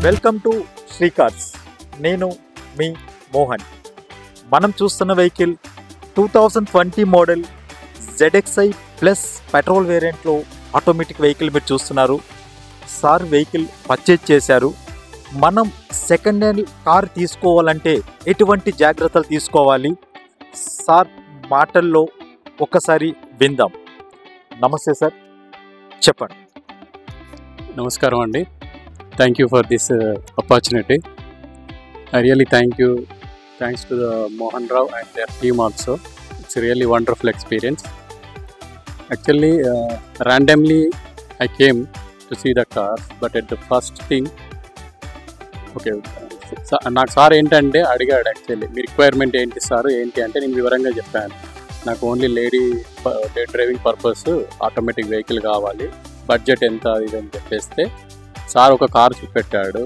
Welcome to Shri cars. నేను మీ మోహన్. మనం చూస్తున్న vehicle 2020 model ZXi plus petrol వేరియంట్లో ఆటోమేటిక్ వెహికల్ మీరు చూస్తున్నారు. సార్ వెహికల్ పర్చేజ్ చేశారు. మనం సెకండ్ హ్యాండ్ కార్ తీసుకోవాలంటే ఎటువంటి జాగ్రత్తలు తీసుకోవాలి సార్ మాటల్లో ఒకసారి విందాం. నమస్తే సార్, చెప్పండి. నమస్కారం అండి. Thank you for this opportunity. I really thanks to the Mohan Rao and their team also. It's a really wonderful experience. Actually, randomly I came to see the car, but at the first thing, నాకు sir ఏంటంటే అడిగాడు, actually మీ requirement ఏంటి sir ఏంటి అంటే నేను వివరంగా చెప్పాను. నాకు only lady driving purpose automatic vehicle కావాలి, బడ్జెట్ ఎంత ఇదని చెప్పేస్తే సార్ ఒక కార్ చూపెట్టాడు.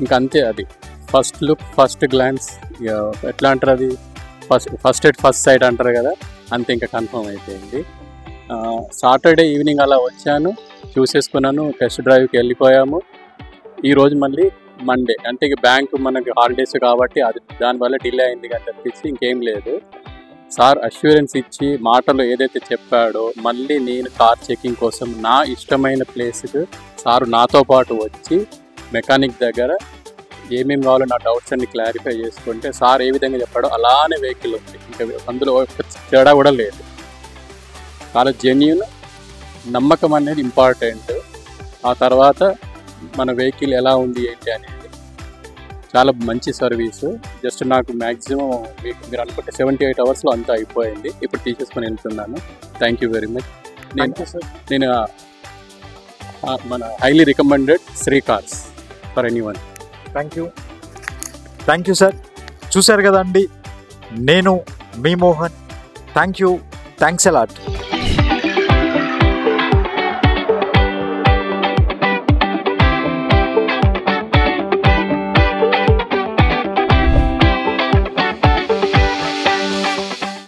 ఇంకా అంతే, అది ఫస్ట్ లుక్ ఫస్ట్ గ్లాన్స్ ఎట్లా అంటారు, అది ఫస్ట్ ఎట్ ఫస్ట్ సైట్ అంటారు కదా, అంతే ఇంకా కన్ఫర్మ్ అయిపోయింది. సాటర్డే ఈవినింగ్ అలా వచ్చాను, చూసేసుకున్నాను, టెస్ట్ డ్రైవ్కి వెళ్ళిపోయాము. ఈరోజు మళ్ళీ మండే, అంటే ఇక బ్యాంకు మనకి హాలిడేస్ కాబట్టి అది దానివల్ల డిలే అయింది కానీ తప్పించి ఇంకేం లేదు. సార్ అష్యూరెన్స్ ఇచ్చి మాటలు ఏదైతే చెప్పాడో, మళ్ళీ నేను కార్ చెకింగ్ కోసం నా ఇష్టమైన ప్లేస్కి సార్ నాతో పాటు వచ్చి మెకానిక్ దగ్గర ఏమేమి కావాలో నా డౌట్స్ అన్ని క్లారిఫై చేసుకుంటే సార్ ఏ విధంగా చెప్పాడో అలానే వెహికల్ ఉంది. ఇంకా అందులో ఒక తేడా కూడా లేదు. చాలా జెన్యూన్, నమ్మకం అనేది ఇంపార్టెంట్. ఆ తర్వాత మన వెహికల్ ఎలా ఉంది ఏంటి అనేది చాలా మంచి సర్వీసు. జస్ట్ నాకు మ్యాక్సిమం మీరు అనుకుంటే 78 అవర్స్లో అంతా అయిపోయింది. ఇప్పుడు తీసేసుకొని వెళ్తున్నాను. Thank you very much. నేను మన highly recommended Sri Cars for anyone. Thank you sir. చూశారు కదా అండి, నేను మీ మోహన్. Thanks a lot.